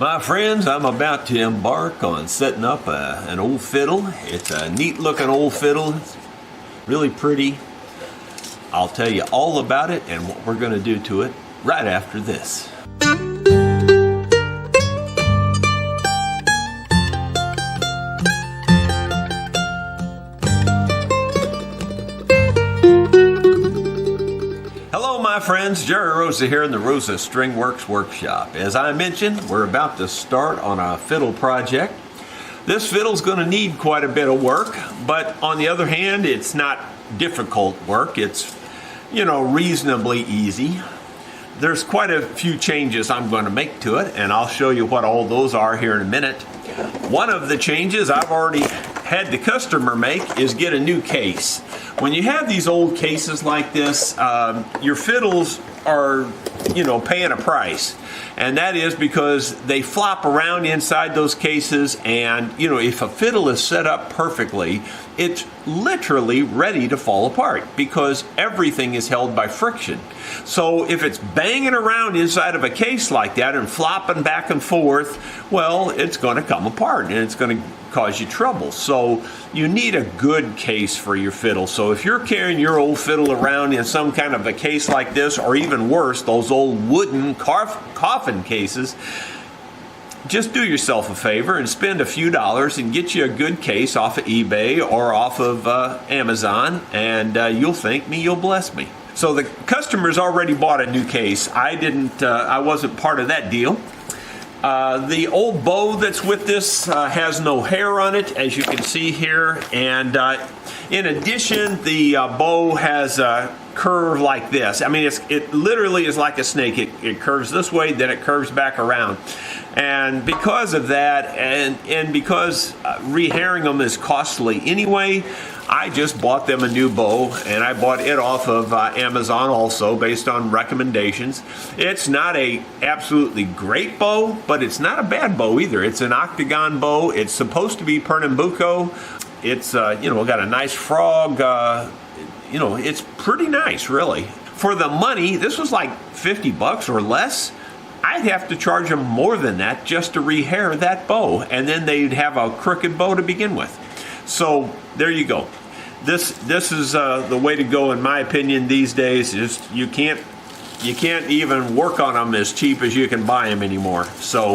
My friends, I'm about to embark on setting up an old fiddle. It's a neat looking old fiddle. It's really pretty. I'll tell you all about it and what we're going to do to it right after this. My friends, Jerry Rosa here in the Rosa String Works Workshop. As I mentioned, we're about to start on a fiddle project. This fiddle's going to need quite a bit of work, but on the other hand, it's not difficult work. It's, reasonably easy. There's quite a few changes I'm going to make to it, and I'll show you what all those are here in a minute. One of the changes I've already had the customer make is get a new case. When you have these old cases like this, your fiddles are, paying a price. And that is because they flop around inside those cases, and, if a fiddle is set up perfectly, it's literally ready to fall apart because everything is held by friction. So if it's banging around inside of a case like that and flopping back and forth, well, it's going to come apart and it's going to cause you trouble. So you need a good case for your fiddle. So if you're carrying your old fiddle around in some kind of a case like this, or even worse, those old wooden coffin cases, just do yourself a favor and spend a few dollars and get you a good case off of eBay or off of Amazon, and you'll thank me, you'll bless me. So the customer's already bought a new case. I wasn't part of that deal. The old bow that's with this has no hair on it, as you can see here, and in addition, the bow has a curve like this. I mean, it literally is like a snake. It curves this way, then it curves back around. And because of that, and because rehairing them is costly anyway, I just bought them a new bow, and I bought it off of Amazon also, based on recommendations. It's not a absolutely great bow, but it's not a bad bow either. It's an octagon bow. It's supposed to be Pernambuco. It's got a nice frog. It's pretty nice, really. For the money, this was like $50 or less. I'd have to charge them more than that just to rehair that bow, and then they'd have a crooked bow to begin with. So there you go. This is the way to go, in my opinion, these days. You can't even work on them as cheap as you can buy them anymore. So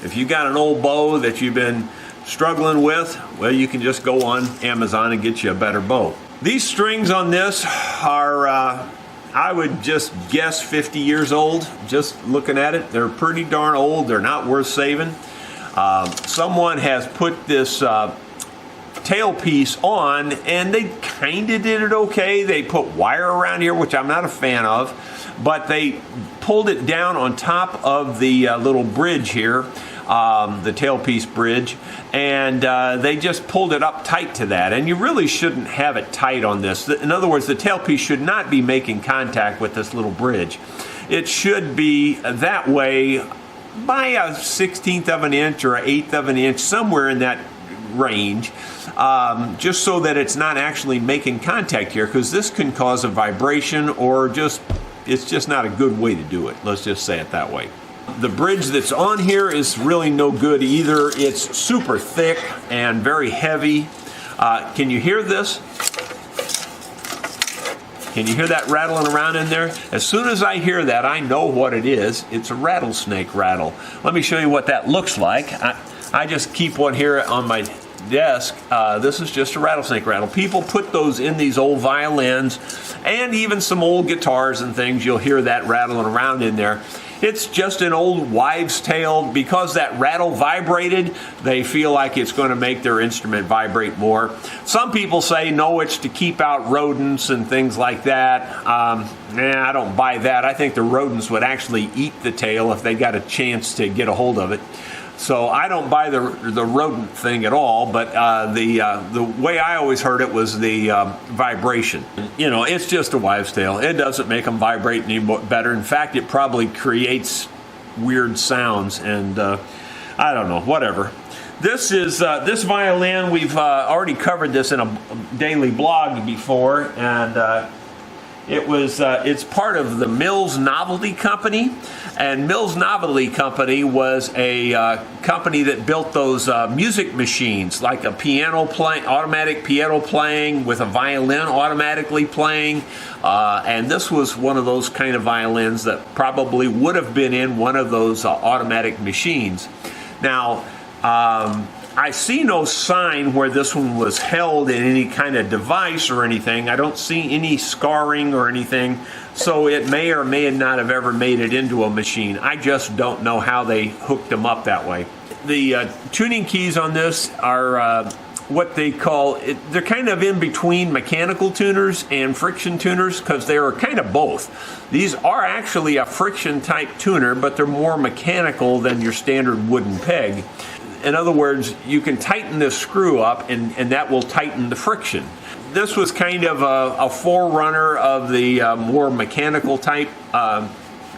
if you got an old bow that you've been struggling with, well, you can just go on Amazon and get you a better bow. These strings on this are, I would just guess 50 years old, just looking at it. They're pretty darn old. They're not worth saving. Someone has put this tailpiece on, and they kind of did it okay. They put wire around here, which I'm not a fan of, but they pulled it down on top of the little bridge here, the tailpiece bridge, and they just pulled it up tight to that. And you really shouldn't have it tight on this. In other words, the tailpiece should not be making contact with this little bridge. It should be that way by a 1/16 of an inch or an 1/8 of an inch, somewhere in that range, just so that it's not actually making contact here, because this can cause a vibration, or it's just not a good way to do it. Let's just say it that way. The bridge that's on here is really no good either. It's super thick and very heavy. Can you hear this? Can you hear that rattling around in there? As soon as I hear that, I know what it is. It's a rattlesnake rattle. Let me show you what that looks like. I just keep one here on my desk. This is just a rattlesnake rattle. People put those in these old violins and even some old guitars and things. You'll hear that rattling around in there. It's just an old wives' tale. Because that rattle vibrated, they feel like it's going to make their instrument vibrate more. Some people say, no, it's to keep out rodents and things like that. I don't buy that. I think the rodents would actually eat the tail if they got a chance to get a hold of it. So I don't buy the rodent thing at all, but the way I always heard it was the vibration. It's just a wives' tale. It doesn't make them vibrate any better. In fact, it probably creates weird sounds, and I don't know, whatever. This is this violin. We've already covered this in a daily blog before, and It's part of the Mills Novelty Company, and Mills Novelty Company was a company that built those music machines, like a automatic piano playing with a violin automatically playing, and this was one of those kind of violins that probably would have been in one of those automatic machines. Now, I see no sign where this one was held in any kind of device or anything. I don't see any scarring or anything, so it may or may not have ever made it into a machine. I just don't know how they hooked them up that way. The tuning keys on this are what they call, they're kind of in between mechanical tuners and friction tuners, because they are kind of both. These are actually a friction type tuner, but they're more mechanical than your standard wooden peg. In other words, you can tighten this screw up and that will tighten the friction. This was kind of a forerunner of the more mechanical type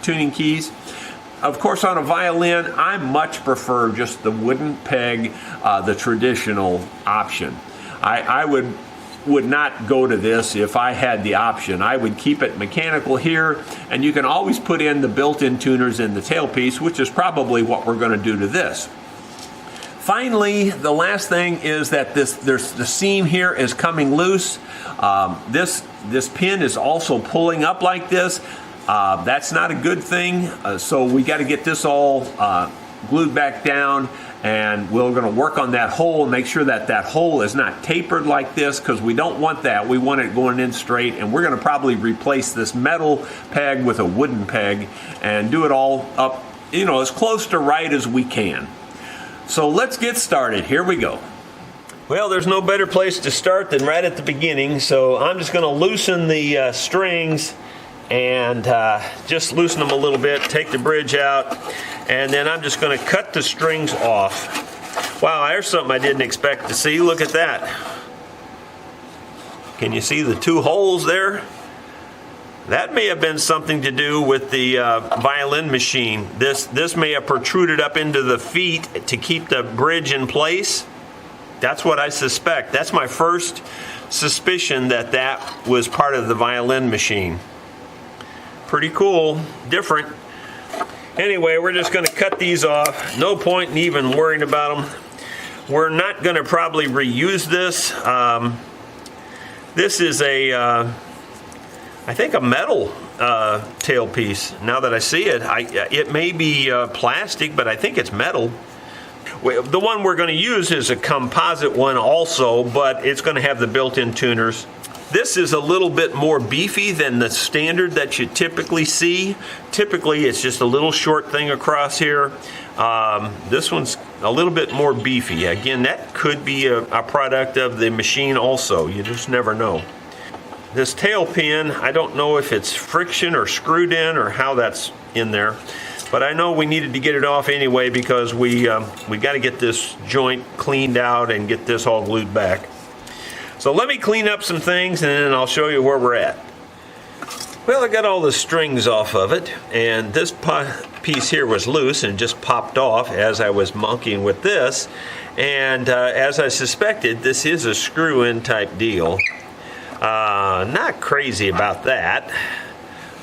tuning keys. Of course, on a violin, I much prefer just the wooden peg, the traditional option. I would not go to this if I had the option. I would keep it mechanical here, and you can always put in the built-in tuners in the tailpiece, which is probably what we're going to do to this. Finally, the last thing is that the seam here is coming loose. This pin is also pulling up like this. That's not a good thing, so we got to get this all glued back down, and we're going to work on that hole and make sure that that hole is not tapered like this, because we don't want that. We want it going in straight, and we're going to probably replace this metal peg with a wooden peg and do it all up, as close to right as we can. So let's get started. Here we go. Well, there's no better place to start than right at the beginning, so I'm just going to loosen the strings and just loosen them a little bit, take the bridge out, and then I'm just going to cut the strings off. Wow, there's something I didn't expect to see. Look at that. Can you see the two holes there? That may have been something to do with the violin machine. This may have protruded up into the feet to keep the bridge in place. That's what I suspect. That's my first suspicion, that was part of the violin machine. Pretty cool, different. Anyway, we're just going to cut these off. No point in even worrying about them. We're not going to probably reuse this. This is I think a metal tailpiece. Now that I see it, it may be plastic, but I think it's metal. The one we're going to use is a composite one also, but it's going to have the built-in tuners. This is a little bit more beefy than the standard that you typically see. Typically, it's just a little short thing across here. This one's a little bit more beefy. Again, that could be a product of the machine also. You just never know. This tail pin, I don't know if it's friction or screwed in or how that's in there, but I know we needed to get it off anyway, because we got to get this joint cleaned out and get this all glued back. So let me clean up some things and then I'll show you where we're at. Well, I got all the strings off of it, and this piece here was loose and just popped off as I was monkeying with this, and as I suspected, this is a screw-in type deal. Not crazy about that.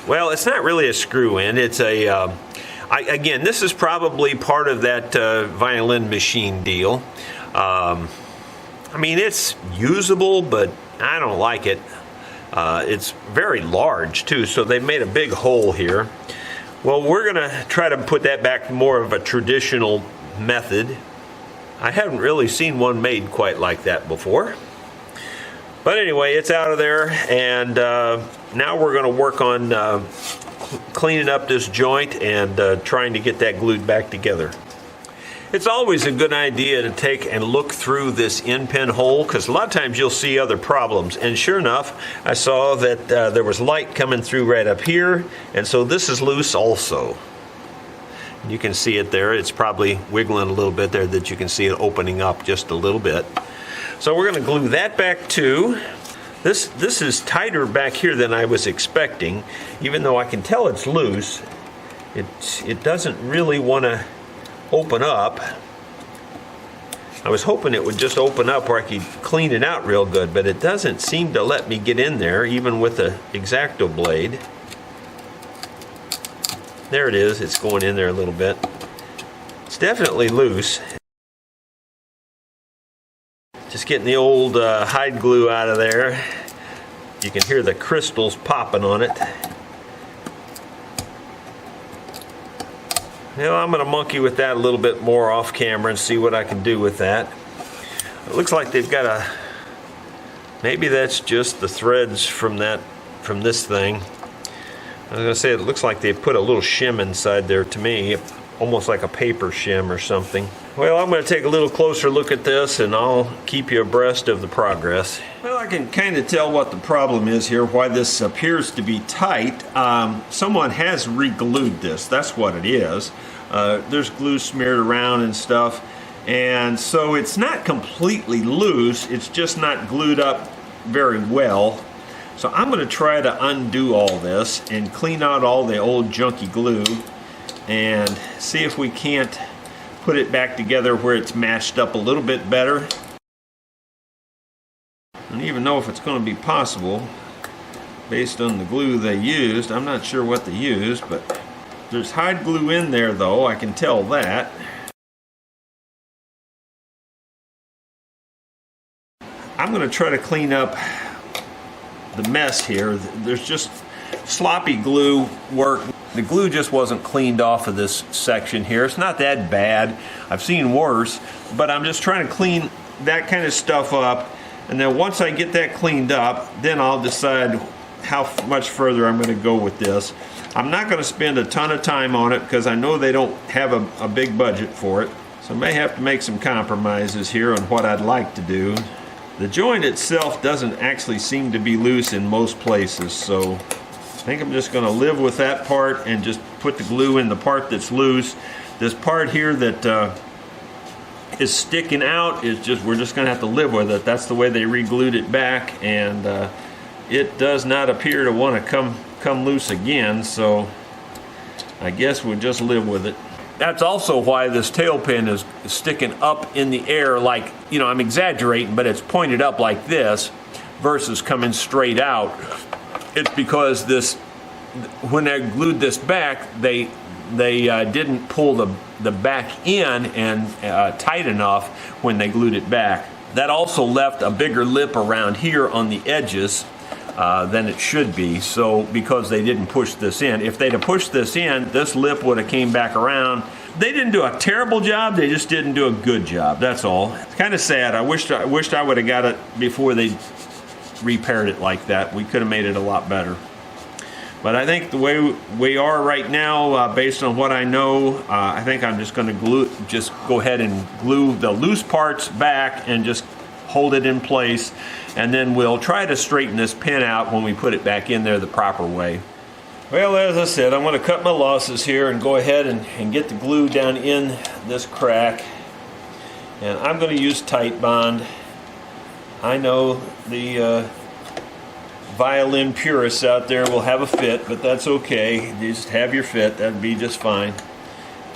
Well, it's not really a screw-in. It's again, this is probably part of that violin machine deal. I mean, it's usable, but I don't like it. It's very large, too, so they made a big hole here. Well, we're going to try to put that back more of a traditional method. I haven't really seen one made quite like that before. But anyway, it's out of there, and now we're going to work on cleaning up this joint and trying to get that glued back together. It's always a good idea to take and look through this end pin hole, because a lot of times you'll see other problems. And sure enough, I saw that there was light coming through right up here, and so this is loose also. You can see it there. It's probably wiggling a little bit there, that you can see it opening up just a little bit. So we're going to glue that back too. This is tighter back here than I was expecting. Even though I can tell it's loose, it doesn't really want to open up. I was hoping it would just open up where I could clean it out real good, but it doesn't seem to let me get in there, even with the X-Acto blade. There it is, it's going in there a little bit. It's definitely loose. Just getting the old hide glue out of there. You can hear the crystals popping on it. Well, I'm going to monkey with that a little bit more off camera and see what I can do with that. It looks like they've got a... Maybe that's just the threads from this thing. I was going to say it looks like they put a little shim inside there to me, almost like a paper shim or something. Well, I'm going to take a little closer look at this and I'll keep you abreast of the progress. Well, I can kind of tell what the problem is here, why this appears to be tight. Someone has re-glued this, that's what it is. There's glue smeared around and stuff, and so it's not completely loose, it's just not glued up very well. So I'm going to try to undo all this and clean out all the old junky glue and see if we can't put it back together where it's matched up a little bit better. I don't even know if it's going to be possible based on the glue they used. I'm not sure what they used, but there's hide glue in there though, I can tell that. I'm going to try to clean up the mess here. There's just sloppy glue work. The glue just wasn't cleaned off of this section here. It's not that bad. I've seen worse, but I'm just trying to clean that kind of stuff up, and then once I get that cleaned up, then I'll decide how much further I'm going to go with this. I'm not going to spend a ton of time on it because I know they don't have a big budget for it, so I may have to make some compromises here on what I'd like to do. The joint itself doesn't actually seem to be loose in most places, so I think I'm just going to live with that part and just put the glue in the part that's loose. This part here that is sticking out is just, we're just going to have to live with it. That's the way they re-glued it back, and it does not appear to want to come loose again, so I guess we'll just live with it. That's also why this tail pin is sticking up in the air, like, you know, I'm exaggerating, but it's pointed up like this versus coming straight out. It's because this, when they glued this back, they didn't pull the back in and tight enough when they glued it back. That also left a bigger lip around here on the edges than it should be, so because they didn't push this in. If they'd have pushed this in, this lip would have came back around. They didn't do a terrible job, they just didn't do a good job, that's all. It's kind of sad. I wished I would have got it before they repaired it like that. We could have made it a lot better. But I think the way we are right now, based on what I know, I think I'm just going to just go ahead and glue the loose parts back and just hold it in place, and then we'll try to straighten this pin out when we put it back in there the proper way. Well, as I said, I'm going to cut my losses here and go ahead and get the glue down in this crack, and I'm going to use Titebond. I know the violin purists out there will have a fit, but that's okay. You just have your fit, that'd be just fine,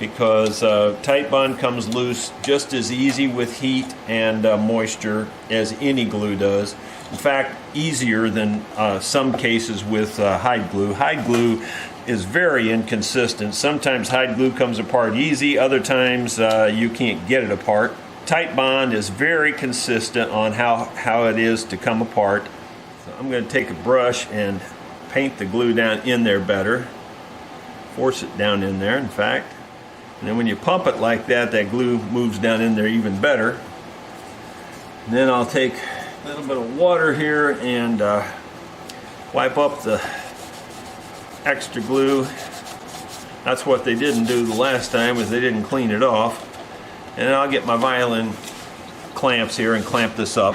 because Titebond comes loose just as easy with heat and moisture as any glue does. In fact, easier than some cases with hide glue. Hide glue is very inconsistent. Sometimes hide glue comes apart easy, other times you can't get it apart. Titebond is very consistent on how it is to come apart. So I'm going to take a brush and paint the glue down in there better. Force it down in there, in fact. And then when you pump it like that, that glue moves down in there even better. And then I'll take a little bit of water here and wipe up the extra glue. That's what they didn't do the last time, is they didn't clean it off. And then I'll get my violin clamps here and clamp this up.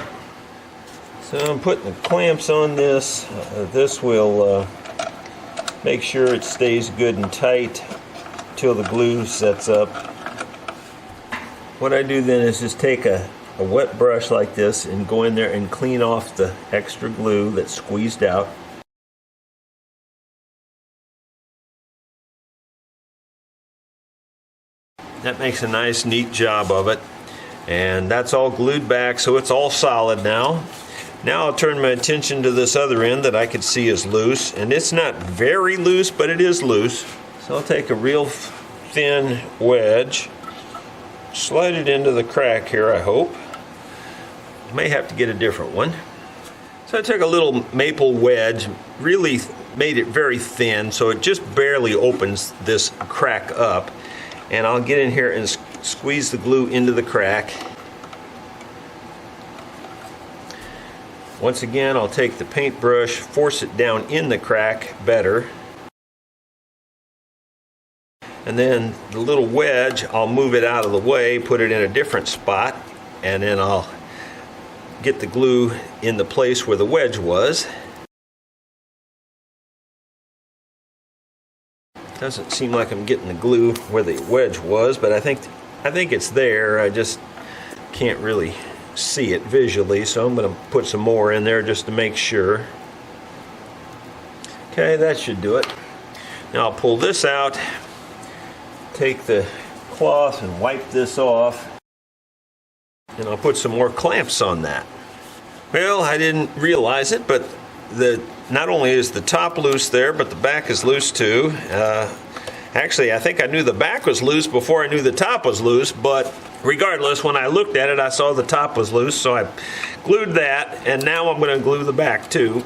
So I'm putting the clamps on this. This will make sure it stays good and tight till the glue sets up. What I do then is just take a wet brush like this and go in there and clean off the extra glue that's squeezed out. That makes a nice, neat job of it. And that's all glued back, so it's all solid now. Now I'll turn my attention to this other end that I could see is loose, and it's not very loose, but it is loose. So I'll take a real thin wedge, slide it into the crack here, I hope. May have to get a different one. So I took a little maple wedge, really made it very thin, so it just barely opens this crack up. And I'll get in here and squeeze the glue into the crack. Once again, I'll take the paintbrush, force it down in the crack better. And then the little wedge, I'll move it out of the way, put it in a different spot, and then I'll get the glue in the place where the wedge was. Doesn't seem like I'm getting the glue where the wedge was, but I think it's there. I just can't really see it visually, so I'm going to put some more in there just to make sure. Okay, that should do it. Now I'll pull this out, take the cloth and wipe this off, and I'll put some more clamps on that. Well, I didn't realize it, but not only is the top loose there, but the back is loose too. Actually, I think I knew the back was loose before I knew the top was loose, but regardless, when I looked at it, I saw the top was loose, so I glued that, and now I'm going to glue the back too.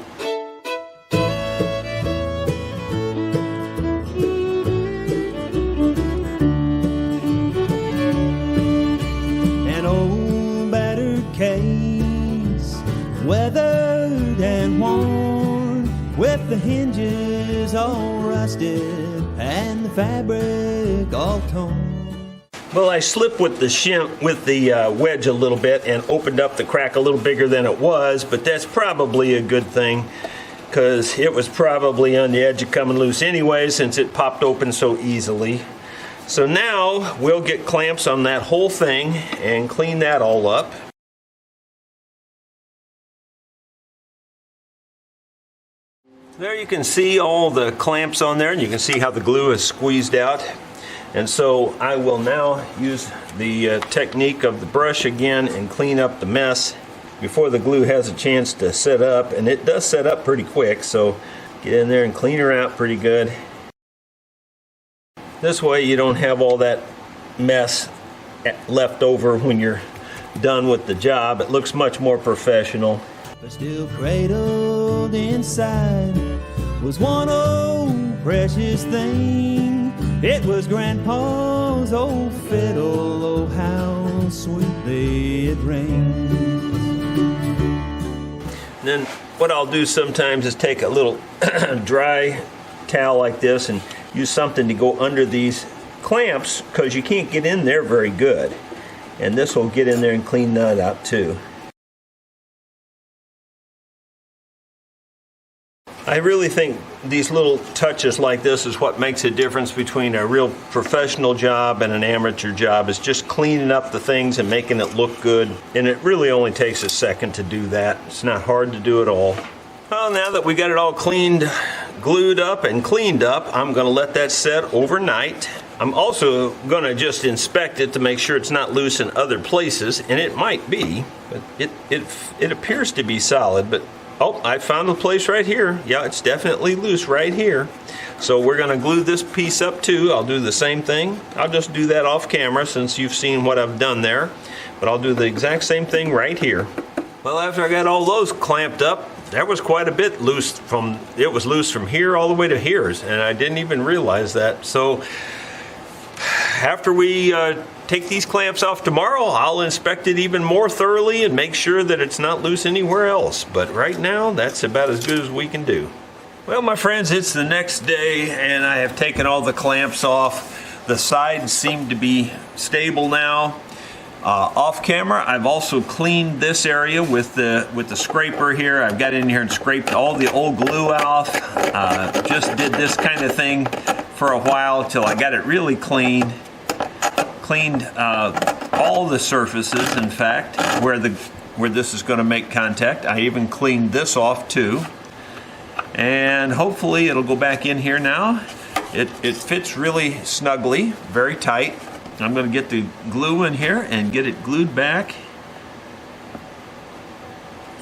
An old battered case, weathered and worn, with the hinges all rusted and the fabric all torn. Well, I slipped with the wedge a little bit and opened up the crack a little bigger than it was, but that's probably a good thing because it was probably on the edge of coming loose anyway since it popped open so easily. So now we'll get clamps on that whole thing and clean that all up. There you can see all the clamps on there, and you can see how the glue is squeezed out. And so I will now use the technique of the brush again and clean up the mess before the glue has a chance to set up. And it does set up pretty quick, so get in there and clean her out pretty good. This way you don't have all that mess left over when you're done with the job. It looks much more professional. But still cradled inside was one old precious thing. It was Grandpa's old fiddle, oh how sweetly it rings. And then what I'll do sometimes is take a little dry towel like this and use something to go under these clamps because you can't get in there very good. And this will get in there and clean that out too. I really think these little touches like this is what makes a difference between a real professional job and an amateur job, is just cleaning up the things and making it look good. And it really only takes a second to do that. It's not hard to do at all. Well, now that we got it all cleaned, glued up and cleaned up, I'm going to let that set overnight. I'm also going to just inspect it to make sure it's not loose in other places, and it might be, but it appears to be solid. But oh, I found the place right here. Yeah, it's definitely loose right here. So we're going to glue this piece up too. I'll do the same thing. I'll just do that off camera since you've seen what I've done there. But I'll do the exact same thing right here. Well, after I got all those clamped up, there was quite a bit loose it was loose from here all the way to here, and I didn't even realize that. So after we take these clamps off tomorrow, I'll inspect it even more thoroughly and make sure that it's not loose anywhere else. But right now, that's about as good as we can do. Well, my friends, it's the next day, and I have taken all the clamps off. The sides seem to be stable now. Off camera, I've also cleaned this area with the scraper here. I've got in here and scraped all the old glue off. Just did this kind of thing for a while till I got it really clean. Cleaned all the surfaces, in fact, where this is going to make contact. I even cleaned this off too. And hopefully it'll go back in here now. It fits really snugly, very tight. I'm going to get the glue in here and get it glued back.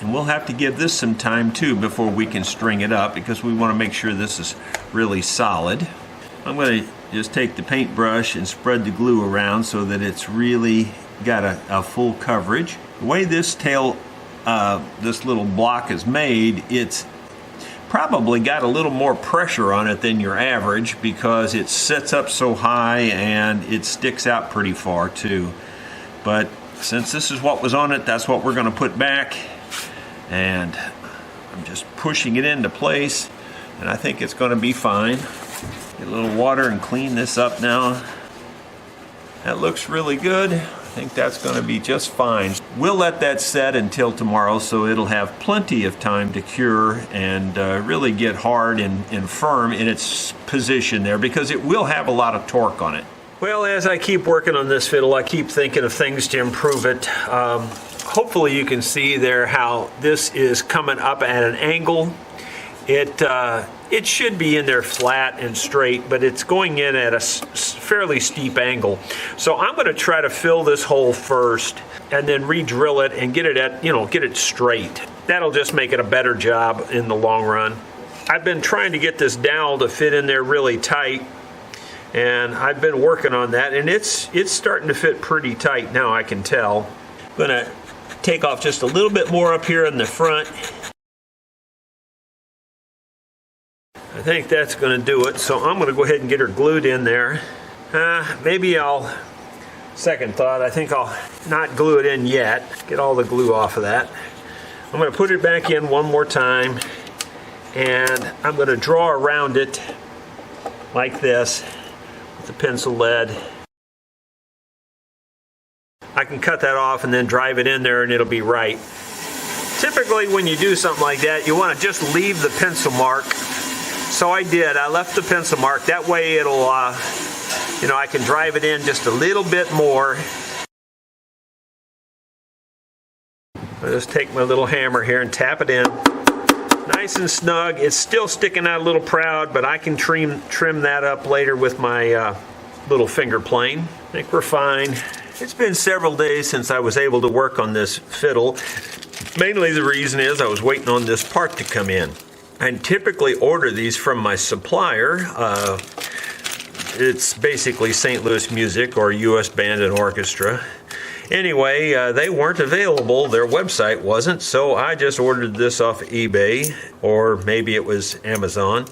And we'll have to give this some time too before we can string it up, because we want to make sure this is really solid. I'm going to just take the paintbrush and spread the glue around so that it's really got a full coverage. The way this tail, this little block is made, it's probably got a little more pressure on it than your average because it sits up so high and it sticks out pretty far too. But since this is what was on it, that's what we're going to put back. And I'm just pushing it into place, and I think it's going to be fine. Get a little water and clean this up now. That looks really good. I think that's going to be just fine. We'll let that set until tomorrow so it'll have plenty of time to cure and really get hard and firm in its position there, because it will have a lot of torque on it. Well, as I keep working on this fiddle, I keep thinking of things to improve it. Hopefully you can see there how this is coming up at an angle. It should be in there flat and straight, but it's going in at a fairly steep angle. So I'm going to try to fill this hole first and then re-drill it and get it at, get it straight. That'll just make it a better job in the long run. I've been trying to get this dowel to fit in there really tight, and I've been working on that, and it's starting to fit pretty tight now, I can tell. I'm going to take off just a little bit more up here in the front. I think that's going to do it, so I'm going to go ahead and get her glued in there. Maybe second thought, I think I'll not glue it in yet. Get all the glue off of that. I'm going to put it back in one more time, and I'm going to draw around it like this with the pencil lead. I can cut that off and then drive it in there and it'll be right. Typically when you do something like that, you want to just leave the pencil mark. So I did. I left the pencil mark. That way it'll, I can drive it in just a little bit more. I'll just take my little hammer here and tap it in. Nice and snug. It's still sticking out a little proud, but I can trim that up later with my little finger plane. I think we're fine. It's been several days since I was able to work on this fiddle. Mainly the reason is I was waiting on this part to come in. I typically order these from my supplier. It's basically St. Louis Music or U.S. Band and Orchestra. Anyway, they weren't available. Their website wasn't, so I just ordered this off eBay, or maybe it was Amazon.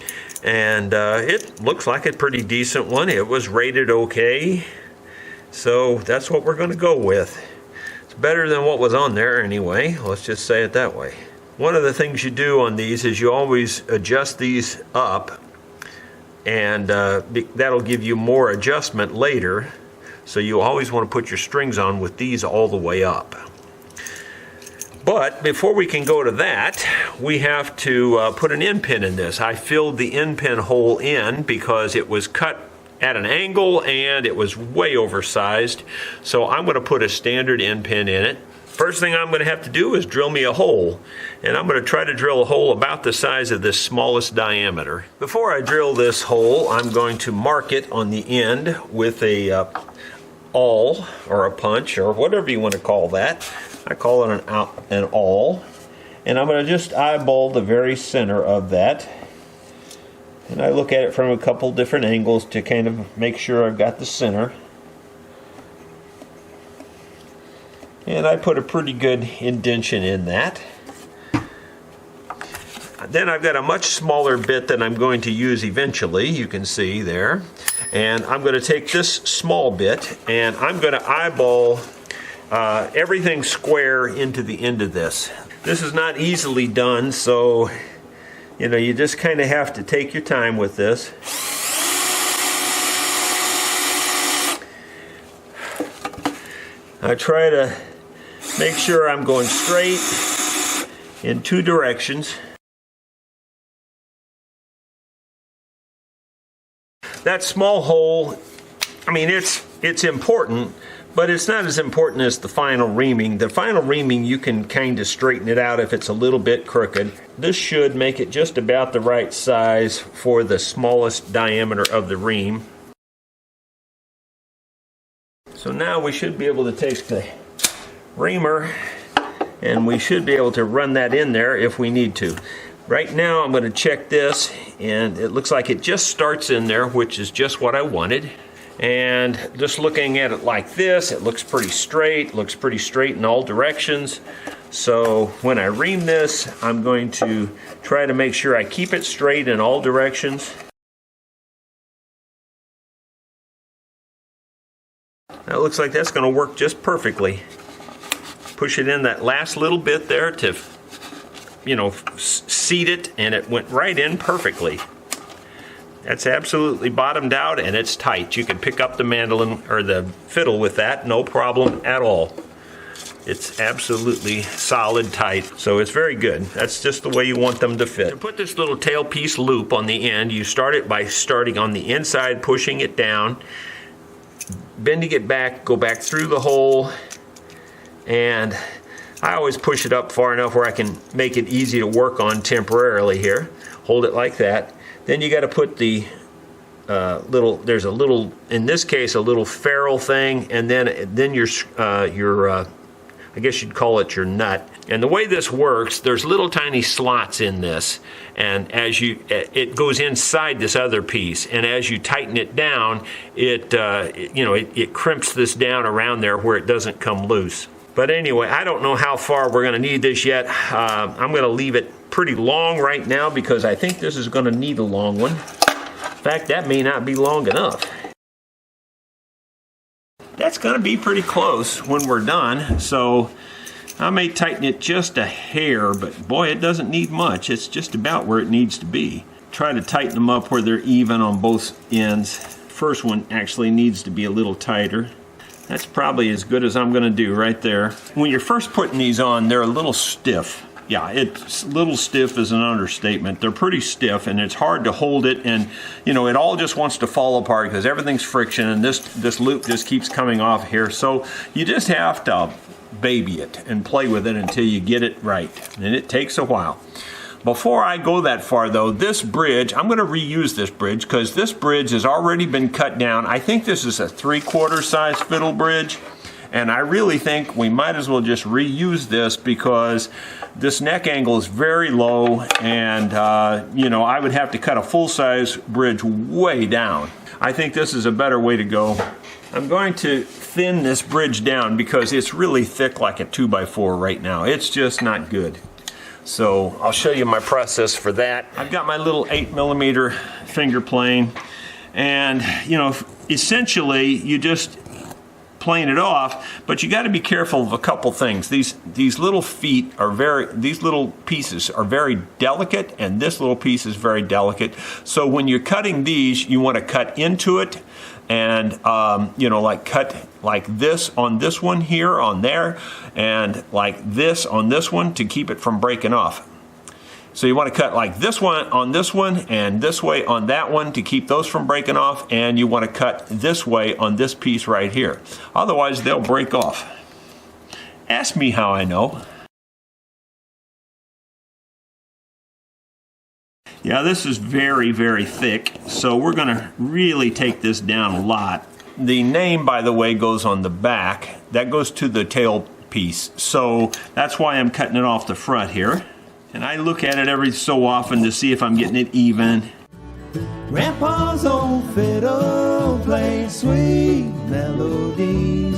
And it looks like a pretty decent one. It was rated okay. So that's what we're going to go with. It's better than what was on there anyway. Let's just say it that way. One of the things you do on these is you always adjust these up, and that'll give you more adjustment later. So you always want to put your strings on with these all the way up. But before we can go to that, we have to put an end pin in this. I filled the end pin hole in because it was cut at an angle and it was way oversized. So I'm going to put a standard end pin in it. First thing I'm going to have to do is drill me a hole, and I'm going to try to drill a hole about the size of this smallest diameter. Before I drill this hole, I'm going to mark it on the end with a awl or a punch or whatever you want to call that. I call it an awl, and I'm going to just eyeball the very center of that. And I look at it from a couple different angles to kind of make sure I've got the center. And I put a pretty good indentation in that. Then I've got a much smaller bit that I'm going to use eventually, you can see there. And I'm going to take this small bit and I'm going to eyeball everything square into the end of this. This is not easily done, so you just kind of have to take your time with this. I try to make sure I'm going straight in two directions. That small hole, I mean, it's important, but it's not as important as the final reaming. The final reaming, you can kind of straighten it out if it's a little bit crooked. This should make it just about the right size for the smallest diameter of the ream. So now we should be able to take the reamer and we should be able to run that in there if we need to. Right now I'm going to check this, and it looks like it just starts in there, which is just what I wanted. And just looking at it like this, it looks pretty straight, in all directions. So when I ream this, I'm going to try to make sure I keep it straight in all directions. That looks like that's going to work just perfectly. Push it in that last little bit there to, you know, seat it, and it went right in perfectly. That's absolutely bottomed out, and it's tight. You can pick up the mandolin or the fiddle with that, no problem at all. It's absolutely solid tight, so it's very good. That's just the way you want them to fit. To put this little tailpiece loop on the end, you start it by starting on the inside, pushing it down, bending it back, go back through the hole, and I always push it up far enough where I can make it easy to work on temporarily here. Hold it like that. Then you got to put the there's a little, in this case, a little ferrule thing, and then your I guess you'd call it your nut. And the way this works, there's little tiny slots in this, and as it goes inside this other piece, and as you tighten it down, it crimps this down around there where it doesn't come loose. But anyway, I don't know how far we're going to need this yet. I'm going to leave it pretty long right now because I think this is going to need a long one. In fact, that may not be long enough. That's going to be pretty close when we're done, so I may tighten it just a hair, but boy, it doesn't need much. It's just about where it needs to be. Try to tighten them up where they're even on both ends. First one actually needs to be a little tighter. That's probably as good as I'm going to do right there. When you're first putting these on, they're a little stiff. Yeah, it's little stiff is an understatement. They're pretty stiff, and it's hard to hold it, and you know, it all just wants to fall apart because everything's friction, and this loop just keeps coming off here. So you just have to baby it and play with it until you get it right, and it takes a while. Before I go that far though, this bridge, I'm going to reuse this bridge because this bridge has already been cut down. I think this is a 3/4 size fiddle bridge, and I really think we might as well just reuse this because this neck angle is very low, and you know, I would have to cut a full-size bridge way down. I think this is a better way to go. I'm going to thin this bridge down because it's really thick like a 2x4 right now. It's just not good. So I'll show you my process for that. I've got my little 8mm finger plane, and you know, essentially you just plane it off, but you got to be careful of a couple things. These little feet are these little pieces are very delicate, and this little piece is very delicate. So when you're cutting these, you want to cut into it, and you know, like cut like this on this one here, on there, and like this on this one to keep it from breaking off. So you want to cut like this one on this one, and this way on that one to keep those from breaking off, and you want to cut this way on this piece right here. Otherwise they'll break off. Ask me how I know. Yeah, this is very, very thick, so we're going to really take this down a lot. The name, by the way, goes on the back. That goes to the tail piece, so that's why I'm cutting it off the front here. And I look at it every so often to see if I'm getting it even. Grandpa's old fiddle played sweet melodies.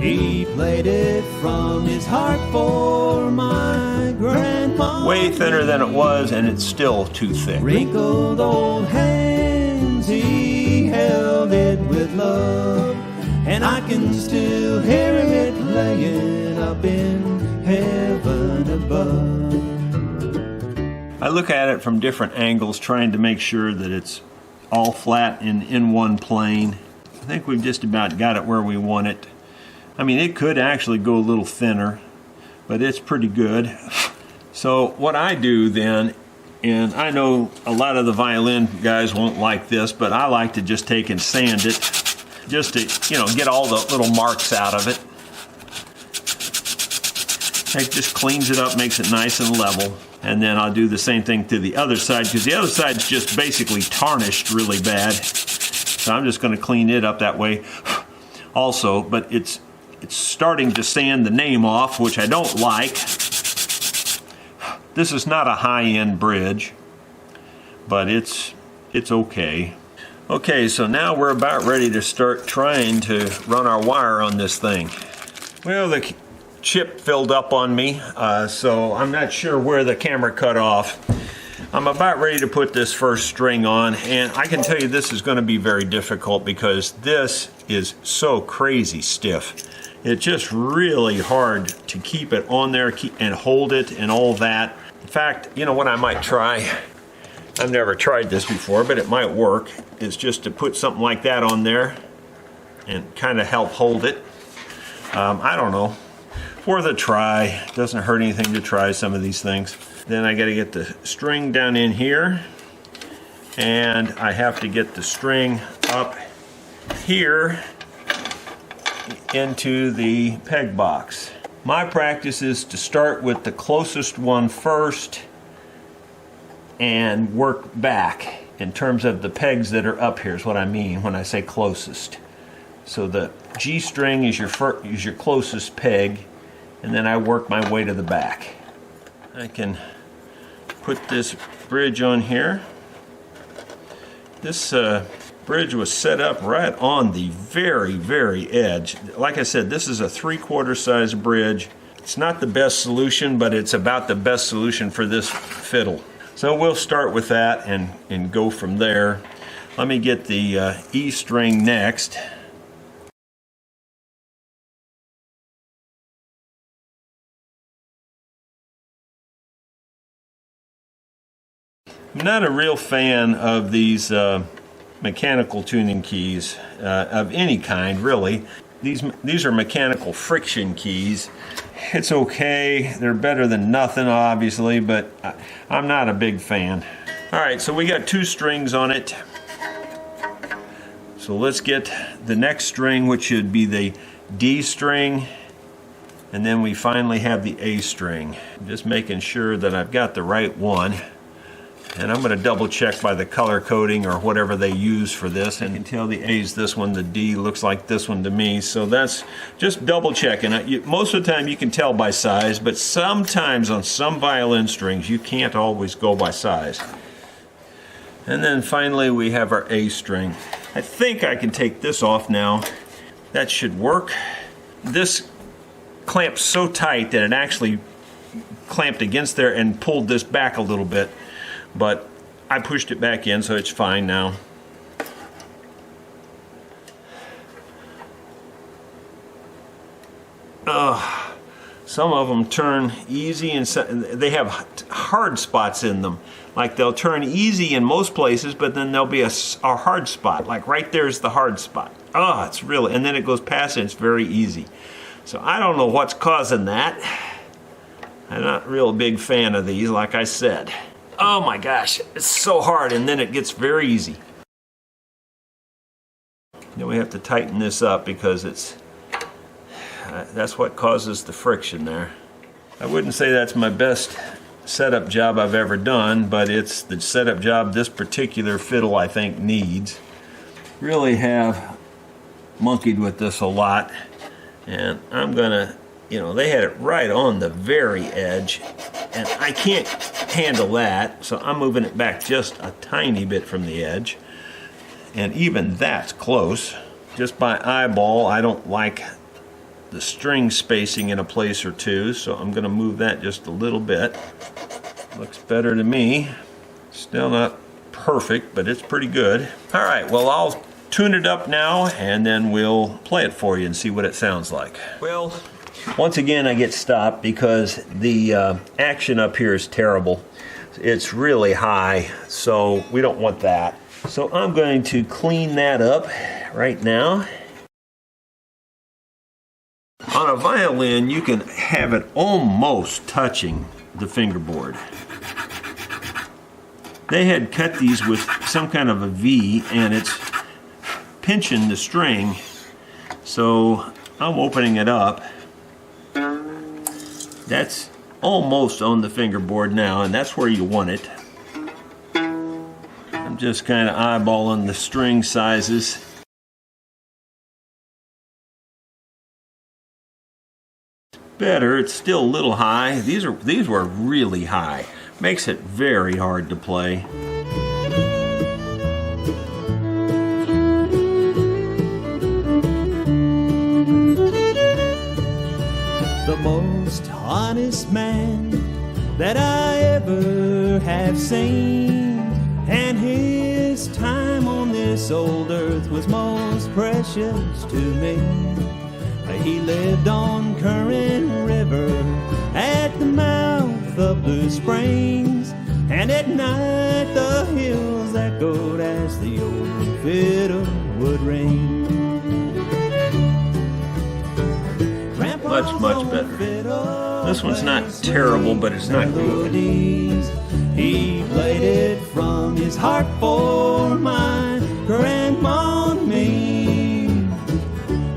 He played it from his heart for my grandma. Way thinner than it was, and it's still too thick. Wrinkled old hands, he held it with love, and I can still hear it playing up in heaven above. I look at it from different angles, trying to make sure that it's all flat and in one plane. I think we've just about got it where we want it. I mean, it could actually go a little thinner, but it's pretty good. So what I do then, and I know a lot of the violin guys won't like this, but I like to just take and sand it, just to, you know, get all the little marks out of it. It just cleans it up, makes it nice and level. And then I'll do the same thing to the other side, because the other side's just basically tarnished really bad. So I'm just going to clean it up that way. also, but it's starting to sand the name off, which I don't like. This is not a high-end bridge, but it's okay. Okay, so now we're about ready to start trying to run our wire on this thing. Well, the chip filled up on me, so I'm not sure where the camera cut off. I'm about ready to put this first string on, and I can tell you this is going to be very difficult because this is so crazy stiff. It's just really hard to keep it on there and hold it and all that. In fact, you know what I might try? I've never tried this before, but it might work. Is just to put something like that on there and kind of help hold it. I don't know. Worth a try. It doesn't hurt anything to try some of these things. Then I got to get the string down in here, and I have to get the string up here into the peg box. My practice is to start with the closest one first and work back in terms of the pegs that are up here is what I mean when I say closest. So the G string is your closest peg, and then I work my way to the back. I can put this bridge on here. This bridge was set up right on the very, very edge. Like I said, this is a 3/4 size bridge. It's not the best solution, but it's about the best solution for this fiddle. So we'll start with that and go from there. Let me get the E string next. I'm not a real fan of these mechanical tuning keys of any kind, really. These are mechanical friction keys. It's okay. They're better than nothing, obviously, but I'm not a big fan. All right, so we got 2 strings on it. So let's get the next string, which should be the D string, and then we finally have the A string. I'm just making sure that I've got the right one. And I'm going to double check by the color coding or whatever they use for this. I can tell the A's this one, the D looks like this one to me. So that's just double checking. Most of the time you can tell by size, but sometimes on some violin strings you can't always go by size. And then finally we have our A string. I think I can take this off now. That should work. This clamps so tight that it actually clamped against there and pulled this back a little bit. But I pushed it back in, so it's fine now. Some of them turn easy, and they have hard spots in them. Like they'll turn easy in most places, but then there'll be a hard spot. Like right there's the hard spot. Oh, it's really, and then it goes past it, it's very easy. So I don't know what's causing that. I'm not a real big fan of these, like I said. Oh my gosh, it's so hard, and then it gets very easy. Then we have to tighten this up because that's what causes the friction there. I wouldn't say that's my best setup job I've ever done, but it's the setup job this particular fiddle I think needs. Really have monkeyed with this a lot, and I'm gonna, they had it right on the very edge, and I can't handle that, so I'm moving it back just a tiny bit from the edge, and even that's close. Just by eyeball, I don't like the string spacing in a place or two, so I'm going to move that just a little bit. Looks better to me. Still not perfect, but it's pretty good. All right, well, I'll tune it up now, and then we'll play it for you and see what it sounds like. Well, once again, I get stopped because the action up here is terrible. It's really high, so we don't want that. So I'm going to clean that up right now. On a violin, you can have it almost touching the fingerboard. They had cut these with some kind of a V, and it's pinching the string, so I'm opening it up. That's almost on the fingerboard now, and that's where you want it. I'm just kind of eyeballing the string sizes. better. It's still a little high. These were really high. Makes it very hard to play. The most honest man that I ever have seen, and his time on this old earth was most precious to me. He lived on Current River at the mouth of Blue Springs, and at night the hills echoed as the old fiddle would ring. Much better. This one's not terrible, but it's not good. He played it from his heart for my grandma and me.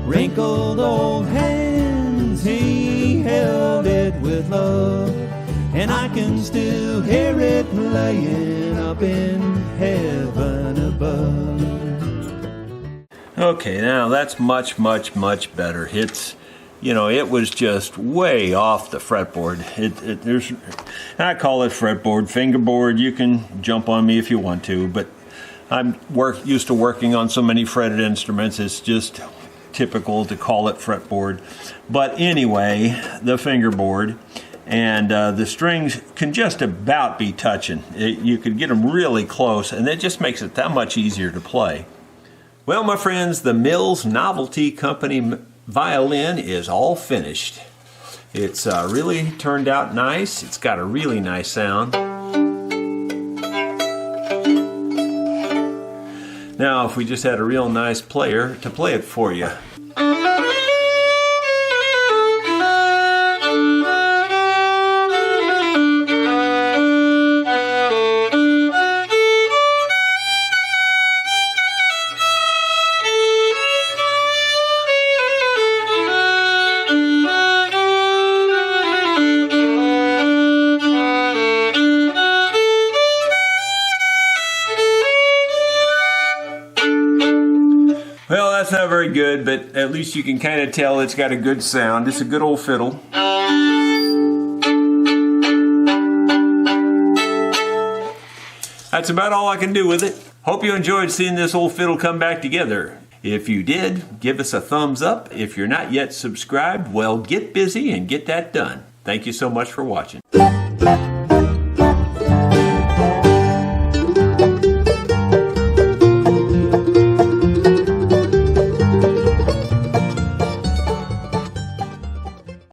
Wrinkled old hands, he held it with love, and I can still hear it playing up in heaven above. Okay, now that's much better. It was just way off the fretboard. I call it fretboard, fingerboard. You can jump on me if you want to, but I'm used to working on so many fretted instruments. It's just typical to call it fretboard. But anyway, the fingerboard and the strings can just about be touching. You could get them really close, and it just makes it that much easier to play. Well, my friends, the Mills Novelty Company violin is all finished. It's really turned out nice. It's got a really nice sound. Now, if we just had a real nice player to play it for you. Well, that's not very good, but at least you can kind of tell it's got a good sound. It's a good old fiddle. That's about all I can do with it. Hope you enjoyed seeing this old fiddle come back together. If you did, give us a thumbs up. If you're not yet subscribed, well, get busy and get that done. Thank you so much for watching.